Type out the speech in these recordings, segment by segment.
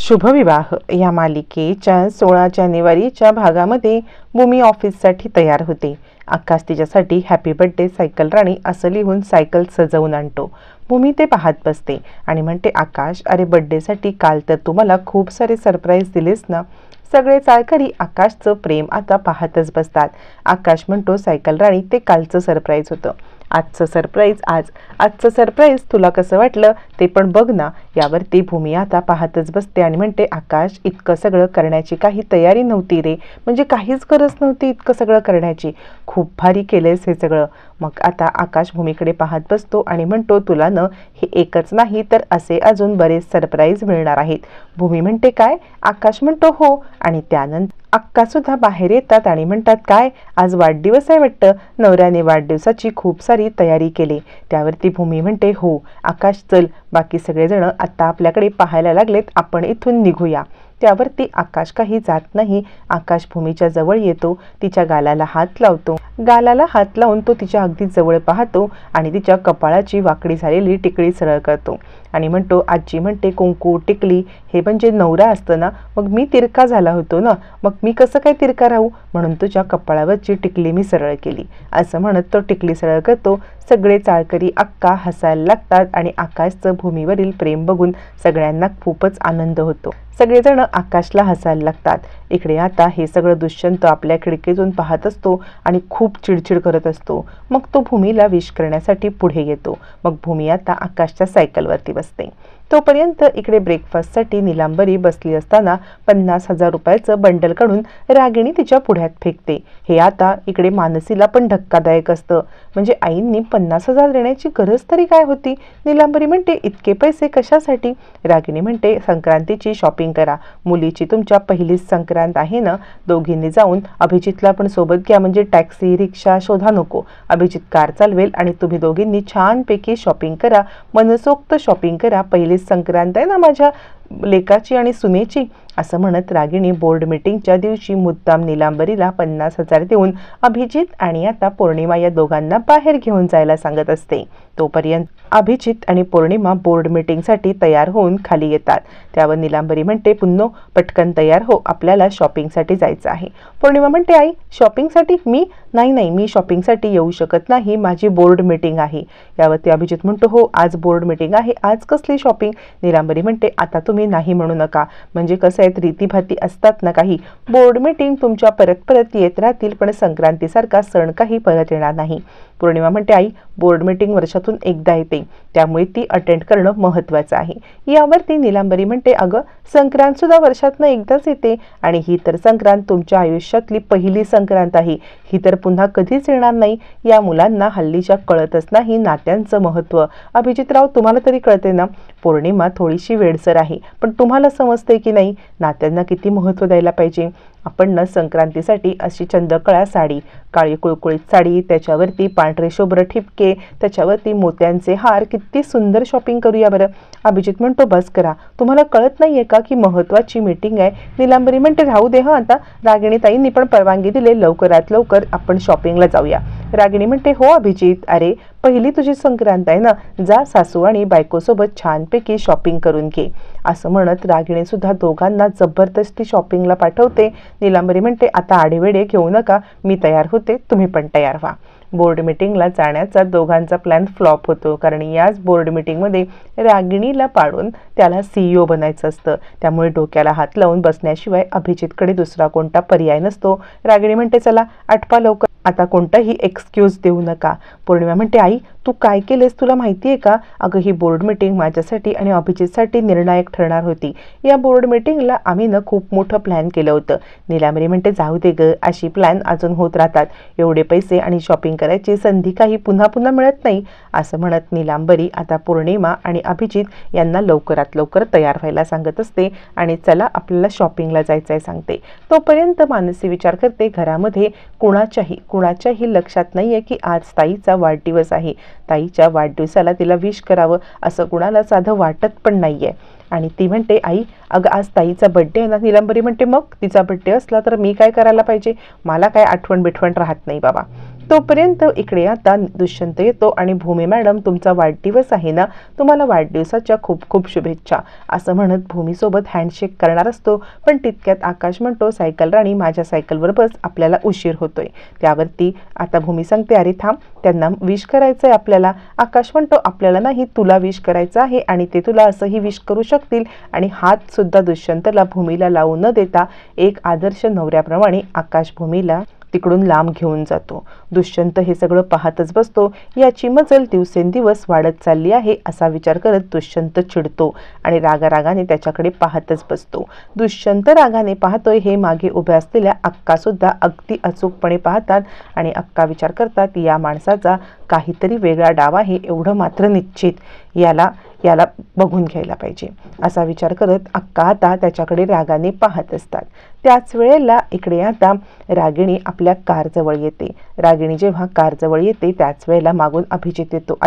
शुभविवाह या मालिकेच्या 16 जानेवारीच्या भागामध्ये भूमी ऑफिससाठी तयार होते। आकाश तिच्यासाठी हॅपी बर्थडे सायकल राणी असं लिहून सायकल सजवून आणतो। भूमी ते पाहत बसते आणि म्हणते, आकाश, अरे बर्थडेसाठी काल तर तुम्हाला खूप सारे सरप्राईज दिलेस ना। सगळे चाळकरी आकाशचं प्रेम आता पाहतच बसतात। आकाश म्हणतो, सायकल राणी, ते कालचं सरप्राईज होतं, आजचं सरप्राईज आजचं सरप्राईज तुला कसं वाटलं ते पण बघ ना। यावरती भूमी आता पाहतच बसते आणि म्हणते, आकाश, इतकं सगळं करण्याची काही तयारी नव्हती रे, म्हणजे काहीच गरज नव्हती इतकं सगळं करण्याची, खूप भारी केलंयस हे सगळं। मग आता आकाश भूमीकडे पाहत बसतो आणि म्हणतो, तुला न हे एकच नाही तर असे अजून बरेच सरप्राईज मिळणार आहेत। भूमी म्हणते, काय? आकाश म्हणतो, हो। आणि त्यानंतर अक्का सुद्धा बाहेर येतात आणि म्हणतात, काय आज वाढदिवस आहे वाटतं, नवऱ्याने वाढदिवसाची खूप सारी तयारी केली। त्यावरती भूमी म्हणते, हो। आकाश, चल, बाकी सगळेजण आता आपल्याकडे पाहायला लागलेत, आपण इथून निघूया। त्यावरती आकाश काही जात नाही। आकाश भूमीच्या जवळ येतो, तिच्या गालाला हात लावतो। गालाला हात लावून तो तिच्या अगदी जवळ पाहतो आणि तिच्या कपाळाची वाकडी झालेली टिकळी सरळ करतो आणि म्हणतो, आजी म्हणते, कुंकू टिकली हे म्हणजे नवरा असतं ना, मग मी तिरका झाला होतो ना, मग मी कसं काय तिरका राहू, म्हणून तुझ्या कपाळावरची टिकली मी सरळ केली, असं म्हणत तो टिकली सरळ करतो। सगळे चाळकरी अक्का हसायला लागतात आणि आकाशचं भूमीवरील प्रेम बघून सगळ्यांना खूपच आनंद होतो। सगळेजण आकाशला हसायला लागतात। इकडे आता हे सगळं दुष्यंत आपल्या खिडकीतून पाहत असतो आणि खूप चिडचिड करत असतो। मग तो भूमीला विश करण्यासाठी पुढे येतो। मग भूमी आता आकाशच्या सायकलवरती बसते। तोपर्यंत इकडे ब्रेकफास्टसाठी नीलांबरी बसली असताना 50,000 रुपयाचं बंडल काढून रागिणी तिच्या पुढ्यात फेकते। हे आता इकडे मानसीला पण धक्कादायक असतं, म्हणजे आईंनी 50,000 देण्याची गरज तरी काय होती। नीलांबरी म्हणते, इतके पैसे कशासाठी? रागिणी म्हणते, संक्रांतीची शॉपिंग करा, मुलीची तुमच्या पहिलीच संक्रांत आहे ना, दोघींनी जाऊन अभिजितला पण सोबत घ्या, म्हणजे टॅक्सी रिक्षा शोधा नको, अभिजित कार चालवेल आणि तुम्ही दोघींनी छानपैकी शॉपिंग करा, मनसोक्त शॉपिंग करा, पहिलीच संक्रांत आहे ना माझ्या लेकाची आणि सुनेची, असं म्हणत रागिणी बोर्ड मीटिंगच्या दिवशी मुद्दाम नीलांबरीला 50,000 देऊन अभिजित आणि आता पौर्णिमा या दोघांना बाहेर घेऊन जायला सांगत असते। तोपर्यंत अभिजित आणि पौर्णिमा बोर्ड मीटिंगसाठी तयार होऊन खाली येतात। त्यावर नीलांबरी म्हणते, पुन्नो, पटकन तयार हो, आपल्याला शॉपिंगसाठी जायचं आहे। पौर्णिमा म्हणते, आई, शॉपिंगसाठी? नाही, मी शॉपिंगसाठी येऊ शकत नाही, माझी बोर्ड मीटिंग आहे। यावरती अभिजित म्हणतो, हो, आज बोर्ड मीटिंग आहे, आज कसली शॉपिंग? नीलांबरी म्हणते, आता तुम्ही नाही म्हणू नका, म्हणजे कसं आहे, रीतीभाती असतात ना काही, बोर्ड मीटिंग तुमच्या परत परत येत राहतील, पण संक्रांतीसारखा सण काही परत येणार नाही। पौर्णिमा म्हणते, आई, बोर्ड मीटिंग वर्षातून एकदा येते, त्यामुळे ती अटेंड करणं महत्त्वाचं आहे। यावरती नीलांबरी म्हणते, अगं, संक्रांत सुद्धा वर्षातनं एकदाच येते आणि ही तर संक्रांत तुमच्या आयुष्यातली पहिली संक्रांत आहे, ही तर पुन्हा कधीच येणार नाही। या मुलांना हल्लीच्या कळतच नाही नात्यांचं महत्त्व। अभिजितराव, तुम्हाला तरी कळते ना? पौर्णिमा थोडीशी वेडसर आहे, पण तुम्हाला समजते की नाही नात्यांना किती महत्त्व द्यायला पाहिजे। आपण ना संक्रांतीसाठी अशी चंद्रकळा साडी, काळी कुळकुळीत साडी, त्याच्यावरती पांढरे शुभ्र ठिपके, त्याच्यावरती मोत्यांचे हार, किती सुंदर शॉपिंग करूया बरं। अभिजित म्हणतो, बस करा, तुम्हाला कळत नाहीये का की महत्त्वाची मीटिंग आहे? नीलांबरी म्हणते, राहू दे हं, आता रागिणीताईंनी पण परवानगी दिली, लवकरात लवकर आपण शॉपिंगला जाऊया। रागिणी म्हणते, हो अभिजित, अरे पहिली तुझी संक्रांत आहे ना, जा सासू आणि बायकोसोबत छानपैकी शॉपिंग करून घे, असं म्हणत रागिणी सुद्धा दोघांना जबरदस्ती शॉपिंगला पाठवते। नीलांबरी म्हणते, आता आडेवेडे घेऊ नका, मी तयार होते, तुम्ही पण तयार व्हा। बोर्ड मीटिंगला जाण्याचा दोघांचा प्लॅन फ्लॉप होतो, कारण याच बोर्ड मीटिंगमध्ये रागिणीला पाडून त्याला CEO बनायचं असतं, त्यामुळे डोक्याला हात लावून बसण्याशिवाय अभिजितकडे दुसरा कोणता पर्याय नसतो। रागिणी म्हणते, चला आटपा लवकर, आता कोणताही एक्सक्यूज देऊ नका। पौर्णिमा म्हणते, आई, तू काय केलेस तुला माहिती आहे का? अगं, ही बोर्ड मीटिंग माझ्यासाठी आणि अभिजितसाठी निर्णायक ठरणार होती। या बोर्ड मीटिंगला आम्ही ना खूप मोठं प्लॅन केलं होतं। नीलांबरी म्हणते, जाऊ दे ग, अशी प्लॅन अजून होत राहतात, एवढे पैसे आणि शॉपिंग करायची संधी काही पुन्हा पुन्हा मिळत नाही, असं म्हणत नीलांबरी आता पौर्णिमा आणि अभिजित यांना लवकरात लवकर तयार व्हायला सांगत असते आणि चला आपल्याला शॉपिंगला जायचं आहे सांगते। तोपर्यंत मानसी विचार करते, घरामध्ये कुणाच्याही लक्षात नाहीये की आज ताईचा वाढदिवस आहे, ताईच्या वाढदिवसाला तिला विश करावं असं कुणाला साधं वाटत पण नाहीये। आणि ती म्हणते, आई, अगं आज ताईचा बड्डे आहे ना। नीलांबरी म्हणते, मग तिचा बड्डे असला तर मी काय करायला पाहिजे? मला काय आठवण बिठवण राहत नाही बाबा। तोपर्यंत इकडे आता दुष्यंत येतो आणि भूमी मॅडम तुमचा वाढदिवस आहे ना, तुम्हाला वाढदिवसाच्या खूप खूप शुभेच्छा असं म्हणत भूमीसोबत हँडशेक करणार असतो. पण तितक्यात आकाश म्हणतो सायकल राणी माझ्या सायकलवर बस, आपल्याला उशीर होतोय. त्यावरती आता भूमी सांगते अरे थांब, त्यांना विश करायचंय आपल्याला. आकाश म्हणतो आपल्याला नाही, तुला विश करायचं आहे आणि ते तुला असंही विश करू शकतील. आणि हात सुद्धा दुष्यंतला भूमीला लावू न देता एक आदर्श नवऱ्याप्रमाणे आकाश भूमीला तिकडून लांब घेऊन जातो. दुष्यंत हे सगळं पाहतच बसतो. याची मजल दिवसेंदिवस वाढत चालली आहे असा विचार करत दुष्यंत चिडतो आणि रागारागाने त्याच्याकडे पाहतच बसतो. दुष्यंत रागाने पाहतोय हे मागे उभ्या असलेल्या अक्का सुद्धा अगदी अचूकपणे पाहतात आणि अक्का विचार करतात या माणसाचा काहीतरी वेगळा डाव आहे, एवढं मात्र निश्चित. याला बघून घ्यायला पाहिजे असा विचार करत अक्का आता त्याच्याकडे रागाने पाहत असतात. त्याच वेळेला इकडे आता रागिणी आपल्या कारजवळ येते. रागिणी जेव्हा कारजवळ येते त्याच वेळेला मागून अभिजित येतो.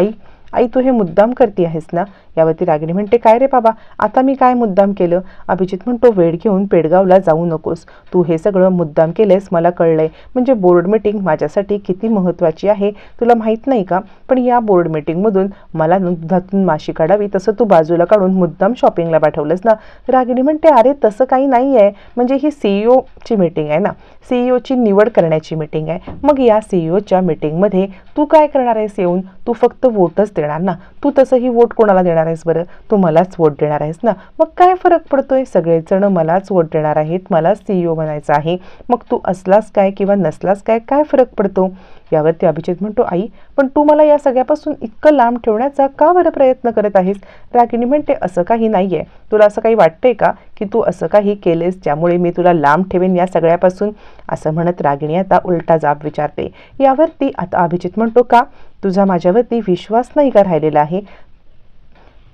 आई तू हे मुद्दाम करते आहेस ना? यावरती रागिणी म्हणते काय रे बाबा, आता मी काय मुद्दाम केलं? अभिजित म्हणतो वेळ घेऊन पेडगावला जाऊ नकोस, तू हे सगळं मुद्दाम केलेस मला कळलंय. म्हणजे बोर्ड मीटिंग माझ्यासाठी किती महत्त्वाची आहे तुला माहीत नाही का? पण या बोर्ड मीटिंगमधून मला दुधातून माशी काढावी तसं तू बाजूला काढून मुद्दाम शॉपिंगला पाठवलंस ना? रागिणी म्हणते अरे तसं काही नाही आहे, म्हणजे ही CEO ची मीटिंग आहे ना, CEO ची निवड करण्याची मीटिंग आहे. मग या CEO च्या मीटिंगमध्ये तू काय करणार आहेस येऊन? तू फक्त वोटच देणार ना? तू तसंही वोट कोणाला देणार आहेस बरं? तू मलाच वोट देणार आहेस ना? मग काय फरक पडतोय? सगळेजण मलाच वोट देणार आहेत, मलाच CEO बनायचं आहे. मग तू असलास काय किंवा नसलास काय, काय फरक पडतो? यावरती अभिजित म्हणतो आई पण तू मला या सगळ्यापासून इतकं लांब ठेवण्याचा का बरं प्रयत्न करत आहेस? रागिणी म्हणते असं काही नाहीये, तुला असं काही वाटतंय का की तू असं काही केलेस ज्यामुळे मी तुला लांब ठेवेन या सगळ्यापासून? असं म्हणत रागिणी आता उलटा जाब विचारते. यावरती आता अभिजित म्हणतो का तुझा माझ्यावरती विश्वास नाही का राहिलेला आहे?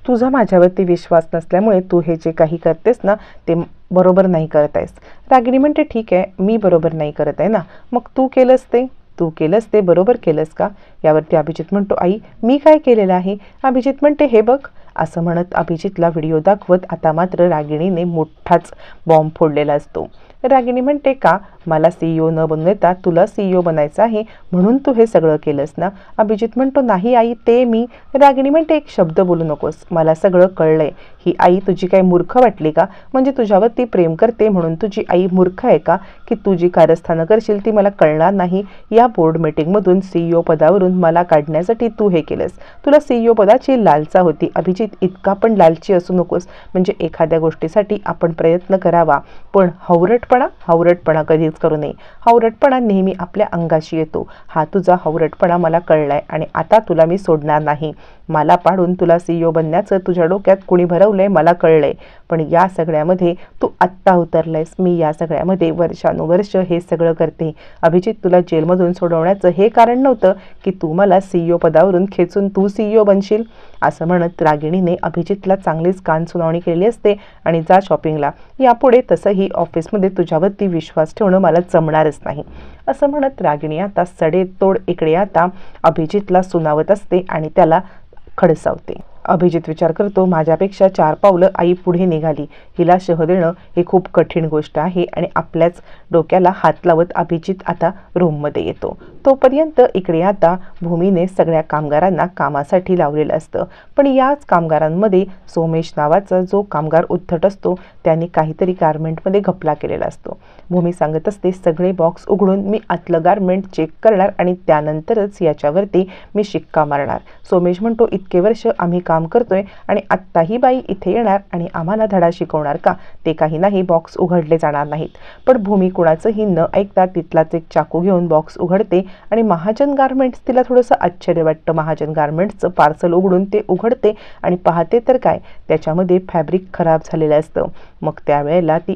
तुझा माझ्यावरती विश्वास नसल्यामुळे तू हे जे काही करतेस ना ते बरोबर नाही करत आहेस. रागिणी म्हणते ठीक आहे, मी बरोबर नाही करत आहे ना, मग तू केलंस ते बरोबर केलंस का? यावरती अभिजित म्हणतो आई मी काय केलेलं आहे? अभिजित म्हणते हे बघ. असं म्हणत अभिजितला व्हिडिओ दाखवत आता मात्र रागिणीने मोठाच बॉम्ब फोडलेला असतो. रागिणी म्हणते का मला CEO न बनवता तुला CEO बनायचं आहे म्हणून तू हे सगळं केलंस ना? अभिजित म्हणतो नाही आई ते मी. रागिणी म्हणते एक शब्द बोलू नकोस, मला सगळं कळलंय. ही आई तुझी काही मूर्ख वाटली का? म्हणजे तुझ्यावरती प्रेम करते म्हणून तुझी आई मूर्ख आहे का की तू जी कारस्थानं करशील ती मला कळणार नाही? या बोर्ड मीटिंगमधून CEO पदावरून मला काढण्यासाठी तू हे केलंस. तुला CEO पदाची लालसा होती. अभिजित इतका पण लालची असू नकोस. म्हणजे एखाद्या गोष्टीसाठी आपण प्रयत्न करावा पण हावरटपणा कधीच करू नये. हावरटपणा नेहमी आपल्या अंगाशी येतो. हा तुझा हावरटपणा मला कळलाय आणि आता तुला मी सोडणार नाही. मला पाडून तुला CEO बनण्याचं तुझ्या डोक्यात कुणी भरवलंय मला कळलंय. पण या सगळ्यामध्ये तू आत्ता उतरलायस. मी या सगळ्यामध्ये वर्षानुवर्ष हे सगळं करते. अभिजित तुला जेलमधून सोडवण्याचं हे कारण नव्हतं की तू मला CEO पदावरून खेचून तू CEO बनशील. असं म्हणत रागिणीने अभिजितला चांगलीच कान सुनावणी केलेली असते आणि जा शॉपिंगला. यापुढे तसंही ऑफिसमध्ये तुझ्यावरती विश्वास ठेवणं मला जमणारच नाही. असं म्हणत रागिणी आता सडेतोड इकडे आता अभिजितला सुनावत असते आणि त्याला खडसावते. अभिजित विचार करतो माझ्यापेक्षा 4 पावलं आई पुढे निघाली. हिला शह देणं ही खूप कठीण गोष्ट आहे आणि आपल्याच डोक्याला हात लावत अभिजित आता रूममध्ये येतो. तोपर्यंत इकडे आता भूमीने सगळ्या कामगारांना कामासाठी लावलेलं असतं. पण याच कामगारांमध्ये सोमेश नावाचा जो कामगार उद्धट असतो त्यांनी काहीतरी गारमेंटमध्ये घपला केलेला असतो. भूमी सांगत असते सगळे बॉक्स उघडून मी आतलं गारमेंट चेक करणार आणि त्यानंतरच याच्यावरती मी शिक्का मारणार. सोमेश म्हणतो इतके वर्ष आम्ही काम करतोय आणि आत्ता ही बाई इथे येणार आणि आम्हाला धडा शिकवणार का? ते काही नाही, बॉक्स उघडले जाणार नाहीत. पण भूमी कुणाचंही न ऐकता तिथलाच एक चाकू घेऊन बॉक्स उघडते आणि महाजन गारमेंट्स तिला थोडंसं आश्चर्य वाटतं. महाजन गारमेंट्सचं पार्सल उघडून ते उघडते आणि पाहते तर काय त्याच्यामध्ये फॅब्रिक खराब झालेलं असतं. मग त्यावेळेला ती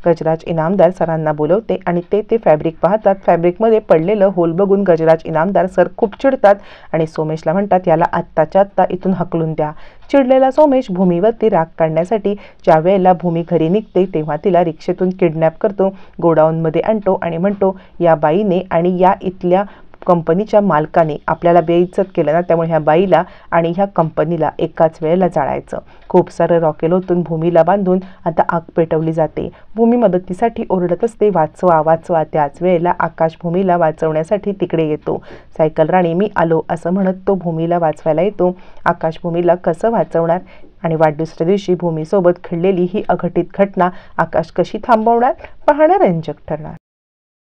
गजराज इनामदार सरांना बोलवते आणि ते फॅब्रिक पाहतात. फॅब्रिकमध्ये पडलेलं होल बघून गजराज इनामदार सर खूप चिडतात आणि सोमेशला म्हणतात याला आत्ताच्या आत्ता इथून हकलून द्या. चिडलेला सोमेश भूमीवरती राग काढण्यासाठी ज्या वेळेला भूमी घरी निघते तेव्हा तिला रिक्षेतून किडनॅप करतो, गोडाऊनमध्ये आणतो आणि म्हणतो या बाईने आणि या इथल्या कंपनीच्या मालकाने आपल्याला बेइज्जत केलं ना, त्यामुळे ह्या बाईला आणि ह्या कंपनीला एकाच वेळेला जाळायचं। खूप सारं रॉकेल ओतून भूमीला बांधून आता आग पेटवली जाते। भूमी मदतीसाठी ओरडत असते, वाचवा वाचवा। त्याच वेळेला आकाश भूमीला वाचवण्यासाठी तिकडे येतो। सायकल राणी मी आलो असं म्हणत तो भूमीला वाचवायला येतो। आकाश भूमीला कसं वाचवणार आणि वाढदिवसाच्या दिवशी भूमीसोबत घडलेली ही अघटित घटना आकाश कशी थांबवणार, पाहणं रंजक ठरणार।